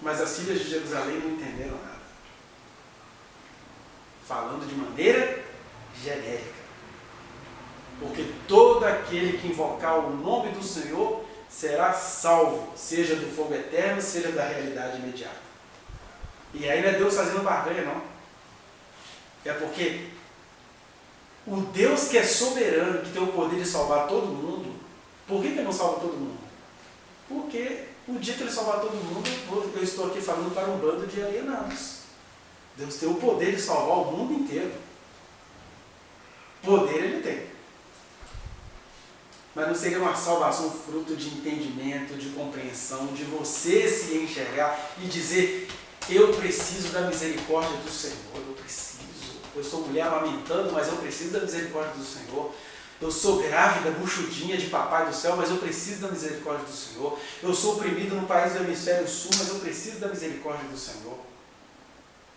Mas as filhas de Jerusalém não entenderam nada. Falando de maneira genérica. Porque todo aquele que invocar o nome do Senhor será salvo, seja do fogo eterno, seja da realidade imediata. E aí não é Deus fazendo barganha, não. É porque o Deus que é soberano, que tem o poder de salvar todo mundo, por que ele não salva todo mundo? Porque o dia que ele salvar todo mundo, eu estou aqui falando para um bando de alienados. Deus tem o poder de salvar o mundo inteiro. Poder ele tem. Mas não seria uma salvação fruto de entendimento, de compreensão, de você se enxergar e dizer: eu preciso da misericórdia do Senhor, eu preciso. Eu sou mulher amamentando, mas eu preciso da misericórdia do Senhor. Eu sou grávida, buchudinha de papai do céu, mas eu preciso da misericórdia do Senhor. Eu sou oprimido no país do hemisfério sul, mas eu preciso da misericórdia do Senhor.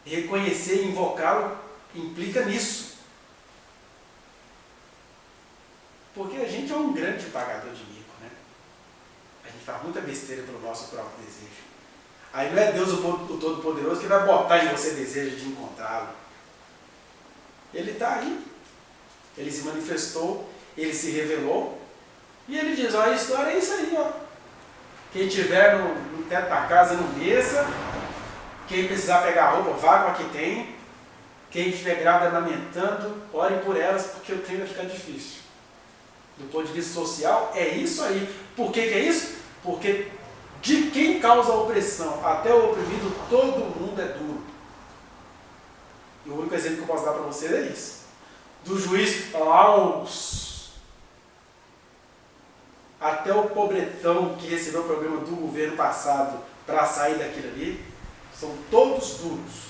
Reconhecer e invocá-lo implica nisso. Porque a gente é um grande pagador de mico, né? A gente faz muita besteira pelo nosso próprio desejo. Aí não é Deus o Todo-Poderoso que vai botar em você desejo de encontrá-lo. Ele está aí. Ele se manifestou, ele se revelou. E ele diz: a história é isso aí, ó. Quem estiver no teto da casa, não desça. Quem precisar pegar roupa, vá com a que tem. Quem estiver grávida lamentando, ore por elas, porque o trem vai ficar difícil. Do ponto de vista social, é isso aí. Por que é isso? Porque de quem causa a opressão até o oprimido, todo mundo é duro. E o único exemplo que eu posso dar para vocês é isso. Do juiz Laus até o pobretão que recebeu o programa do governo passado para sair daquilo ali, são todos duros.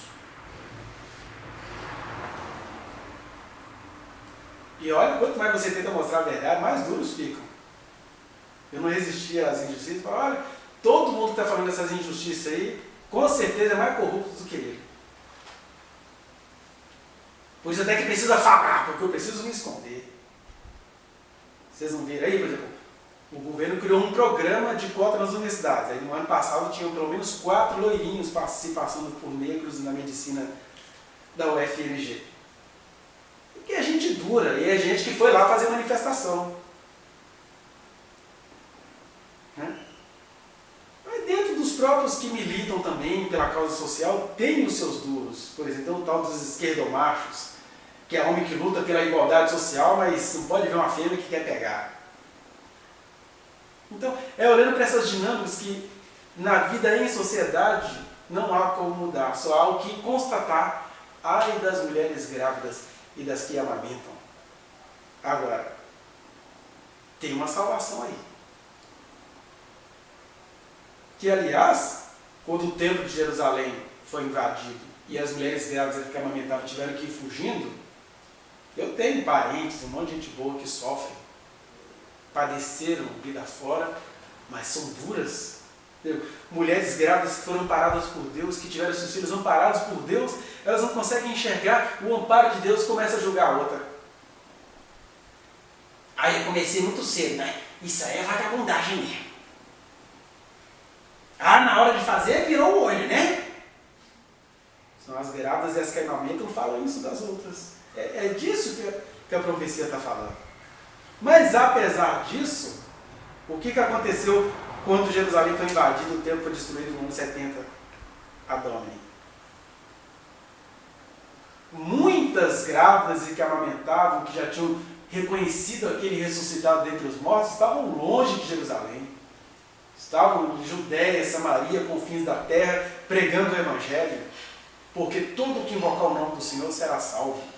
E olha, quanto mais você tenta mostrar a verdade, mais duros ficam. Eu não resisti às injustiças, falei: olha, todo mundo que está falando dessas injustiças aí, com certeza é mais corrupto do que ele. Por isso até que precisa falar, porque eu preciso me esconder. Vocês não viram aí, por exemplo, o governo criou um programa de cota nas universidades. Aí no ano passado tinham pelo menos 4 loirinhos se passando por negros na medicina da UFMG. Porque é gente dura, e é gente que foi lá fazer manifestação. Né? Mas dentro dos próprios que militam também pela causa social, tem os seus duros. Por exemplo, o tal dos esquerdomachos, que é homem que luta pela igualdade social, mas não pode ver uma fêmea que quer pegar. Então, é olhando para essas dinâmicas que na vida em sociedade não há como mudar, só há o que constatar. Ai das mulheres grávidas e das que amamentam. Agora, tem uma salvação aí. Que, aliás, quando o templo de Jerusalém foi invadido e as mulheres grávidas que amamentavam tiveram que ir fugindo, eu tenho parentes, um monte de gente boa que sofrem, padeceram vida fora, mas são duras. Mulheres grávidas que foram amparadas por Deus, que tiveram seus filhos amparados por Deus, elas não conseguem enxergar o amparo de Deus e começam a julgar a outra. Aí eu comecei muito cedo, né? Isso aí é vagabundagem mesmo. Ah, na hora de fazer virou o olho, né? São as grávidas e as que amamentam falam isso das outras. É disso que a profecia está falando. Mas apesar disso, o que aconteceu quando Jerusalém foi invadido, o templo foi destruído no ano 70 a Domini? Muitas grávidas e que amamentavam, que já tinham reconhecido aquele ressuscitado dentre os mortos, estavam longe de Jerusalém. Estavam em Judéia, Samaria, confins da terra, pregando o Evangelho. Porque todo que invocar o nome do Senhor será salvo.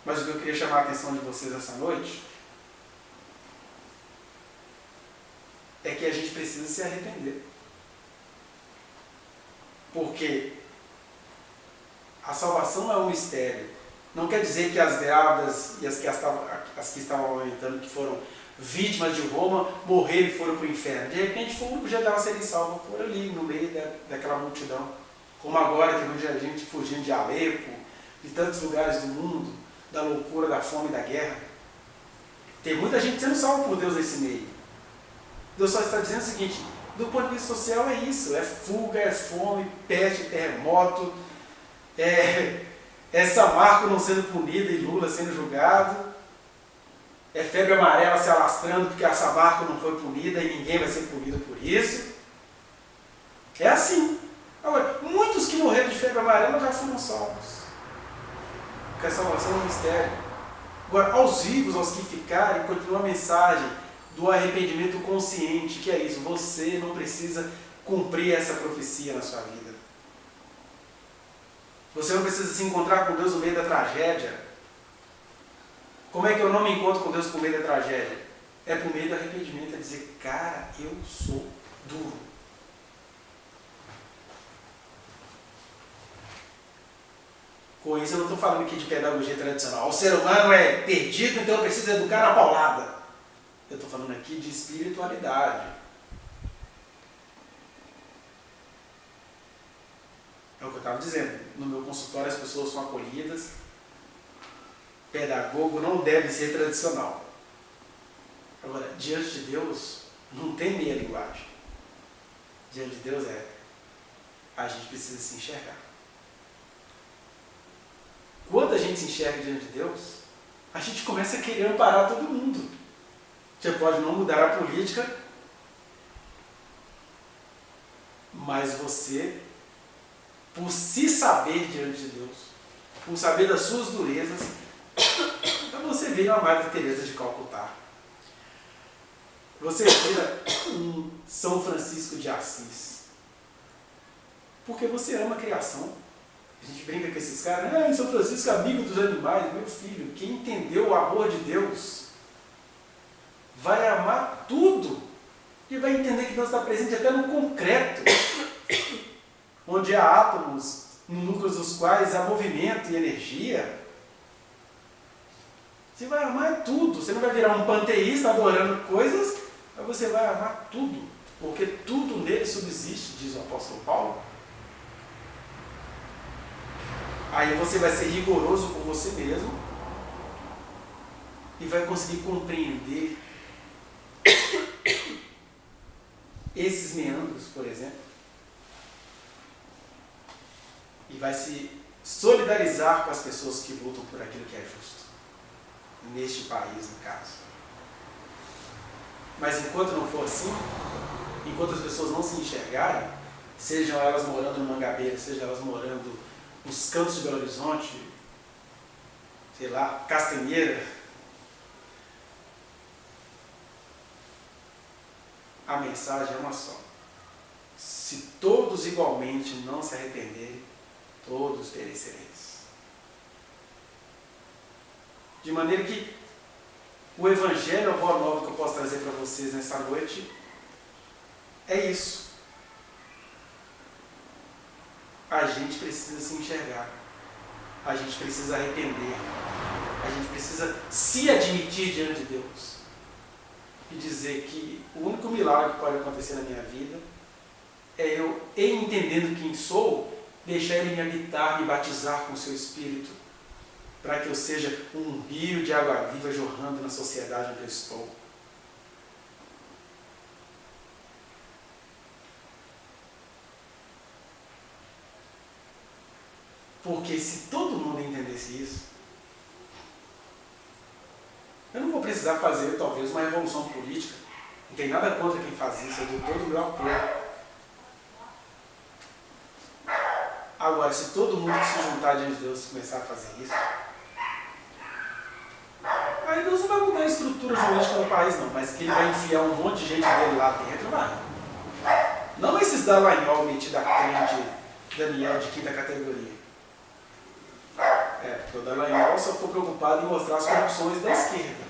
Mas o que eu queria chamar a atenção de vocês essa noite é que a gente precisa se arrepender. Porque a salvação é um mistério. Não quer dizer que as grávidas e as que estavam amamentando, que foram vítimas de Roma, morreram e foram para o inferno. De repente foi o único jeito delas serem salvas por ali, no meio daquela multidão. Como agora tem muita gente fugindo de Alepo, de tantos lugares do mundo, da loucura, da fome e da guerra. Tem muita gente sendo salva por Deus nesse meio. Deus só está dizendo o seguinte: do ponto de vista social é isso, é fuga, é fome, peste, terremoto, é Samarco não sendo punida e Lula sendo julgado, é febre amarela se alastrando porque a Samarco não foi punida e ninguém vai ser punido por isso. É assim. Agora, muitos que morreram de febre amarela já foram salvos. Porque a salvação é um mistério. Agora, aos vivos, aos que ficarem, continua a mensagem do arrependimento consciente, que é isso: você não precisa cumprir essa profecia na sua vida. Você não precisa se encontrar com Deus no meio da tragédia. Como é que eu não me encontro com Deus por meio da tragédia? É por meio do arrependimento, é dizer: cara, eu sou duro. Com isso eu não estou falando aqui de pedagogia tradicional. O ser humano é perdido, então eu preciso educar na paulada. Eu estou falando aqui de espiritualidade. É o que eu estava dizendo. No meu consultório as pessoas são acolhidas. Pedagogo não deve ser tradicional. Agora, diante de Deus, não tem meia linguagem. Diante de Deus a gente precisa se enxergar. Quando a gente se enxerga diante de Deus, a gente começa a querer amparar todo mundo. Você pode não mudar a política, mas você, por se saber diante de Deus, por saber das suas durezas, então você vira a Madre Teresa de Calcutá. Você vira um São Francisco de Assis. Porque você ama a criação. A gente brinca com esses caras: São Francisco é amigo dos animais. Meu filho, quem entendeu o amor de Deus vai amar tudo. E vai entender que Deus está presente até no concreto, onde há átomos, no núcleo dos quais há movimento e energia. Você vai amar tudo. Você não vai virar um panteísta adorando coisas, mas você vai amar tudo. Porque tudo nele subsiste, diz o apóstolo Paulo. Aí você vai ser rigoroso com você mesmo e vai conseguir compreender esses meandros, por exemplo, e vai se solidarizar com as pessoas que lutam por aquilo que é justo, neste país, no caso. Mas enquanto não for assim, enquanto as pessoas não se enxergarem, sejam elas morando no Mangabeira, sejam elas morando nos cantos de Belo Horizonte, sei lá, Castanheira, a mensagem é uma só. Se todos igualmente não se arrependerem, todos perecereis. De maneira que o Evangelho, a boa nova que eu posso trazer para vocês nessa noite, é isso. A gente precisa se enxergar. A gente precisa arrepender. A gente precisa se admitir diante de Deus. E dizer que o único milagre que pode acontecer na minha vida é eu, entendendo quem sou, deixar Ele me habitar, me batizar com o seu Espírito, para que eu seja um rio de água viva jorrando na sociedade onde eu estou. Porque se todo mundo entendesse isso, eu não vou precisar fazer, talvez, uma revolução política. Não tem nada contra quem faz isso, eu dou todo o meu apoio. Agora, se todo mundo se juntar diante de Deus e começar a fazer isso, aí Deus não vai mudar a estrutura jurídica do país, não, mas que Ele vai enfiar um monte de gente dele lá dentro, vai. Não esses Dallagnol metidos a crente Daniel de quinta categoria. Porque o Dallagnol só ficou preocupado em mostrar as corrupções da esquerda.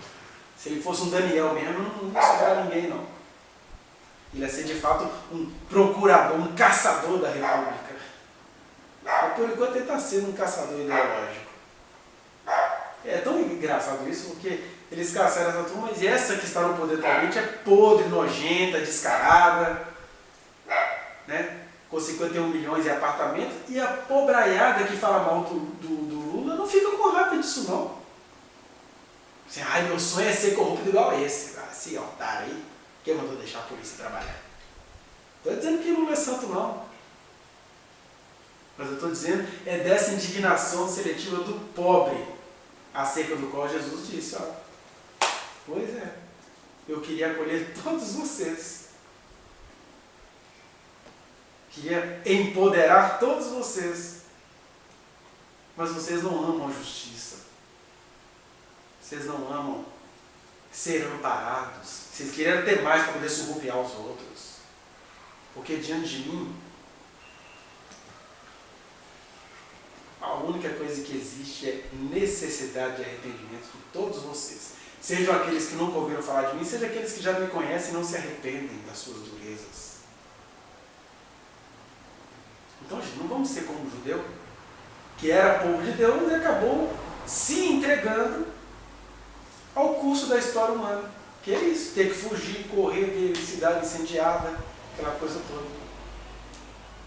Se ele fosse um Daniel mesmo, não ia sobrar ninguém, não. Ele ia ser, de fato, um procurador, um caçador da República. Mas, por enquanto, ele está sendo um caçador ideológico. É tão engraçado isso, porque eles caçaram essa turma, mas essa que está no poder atualmente é podre, nojenta, descarada, né? Com 51 milhões em apartamento, e a pobraiada que fala mal do Lula não fica com raiva disso, não. Assim, ai, meu sonho é ser corrupto igual esse. Esse otário aí, quem mandou deixar a polícia trabalhar? Estou dizendo que Lula é santo, não. Mas eu estou dizendo é dessa indignação seletiva do pobre, acerca do qual Jesus disse, ó, pois é, eu queria acolher todos vocês. Queria empoderar todos vocês. Mas vocês não amam a justiça. Vocês não amam ser amparados. Vocês queriam ter mais para poder surrupiar os outros. Porque diante de mim, a única coisa que existe é necessidade de arrependimento de todos vocês. Sejam aqueles que nunca ouviram falar de mim, sejam aqueles que já me conhecem e não se arrependem das suas durezas. Então, gente, não vamos ser como o judeu, que era povo de Deus e acabou se entregando ao curso da história humana. Que é isso, ter que fugir, correr, ver cidade incendiada, aquela coisa toda.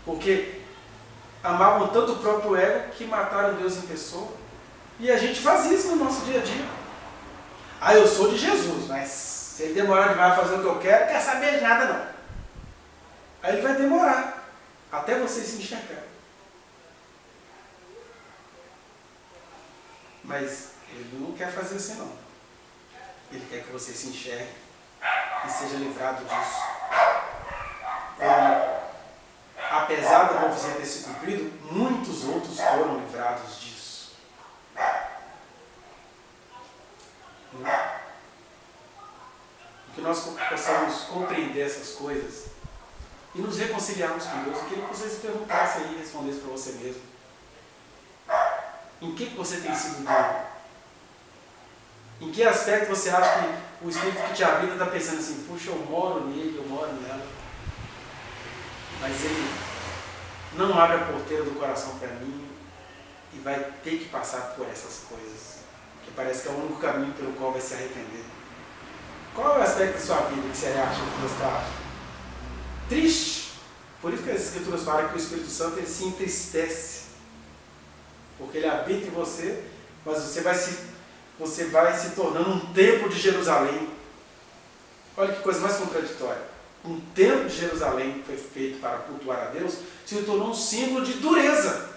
Porque amavam tanto o próprio ego que mataram Deus em pessoa. E a gente faz isso no nosso dia a dia. Ah, eu sou de Jesus, mas se ele demorar demais a fazer o que eu quero, não quer saber de nada não. Aí ele vai demorar até você se enxergar. Mas ele não quer fazer assim não. Ele quer que você se enxergue e seja livrado disso. Apesar da profecia ter se cumprido, muitos outros foram livrados disso. Que nós possamos compreender essas coisas e nos reconciliarmos com Deus. Eu queria que você se perguntasse aí e respondesse para você mesmo. Em que você tem sido duro? Em que aspecto você acha que o Espírito que te habita está pensando assim, puxa, eu moro nele, eu moro nela, mas ele não abre a porteira do coração para mim e vai ter que passar por essas coisas, que parece que é o único caminho pelo qual vai se arrepender. Qual é o aspecto da sua vida que você acha que Deus está triste? Por isso que as Escrituras falam que o Espírito Santo ele se entristece. porque Ele habita em você, mas você vai se tornando um templo de Jerusalém. Olha que coisa mais contraditória. Um templo de Jerusalém que foi feito para cultuar a Deus se tornou um símbolo de dureza.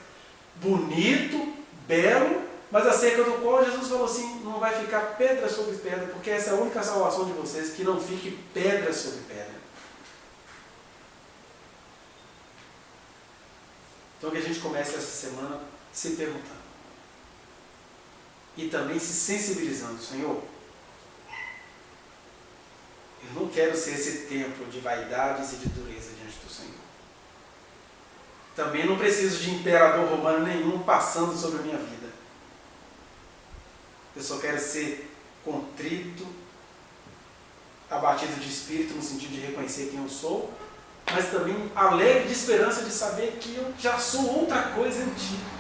Bonito, belo, mas acerca do qual Jesus falou assim, não vai ficar pedra sobre pedra, porque essa é a única salvação de vocês, que não fique pedra sobre pedra. Então que a gente comece essa semana se perguntando. E também se sensibilizando, Senhor, eu não quero ser esse templo de vaidades e de dureza diante do Senhor. Também não preciso de imperador romano nenhum passando sobre a minha vida. Eu só quero ser contrito, abatido de espírito, no sentido de reconhecer quem eu sou, mas também alegre de esperança de saber que eu já sou outra coisa em Ti.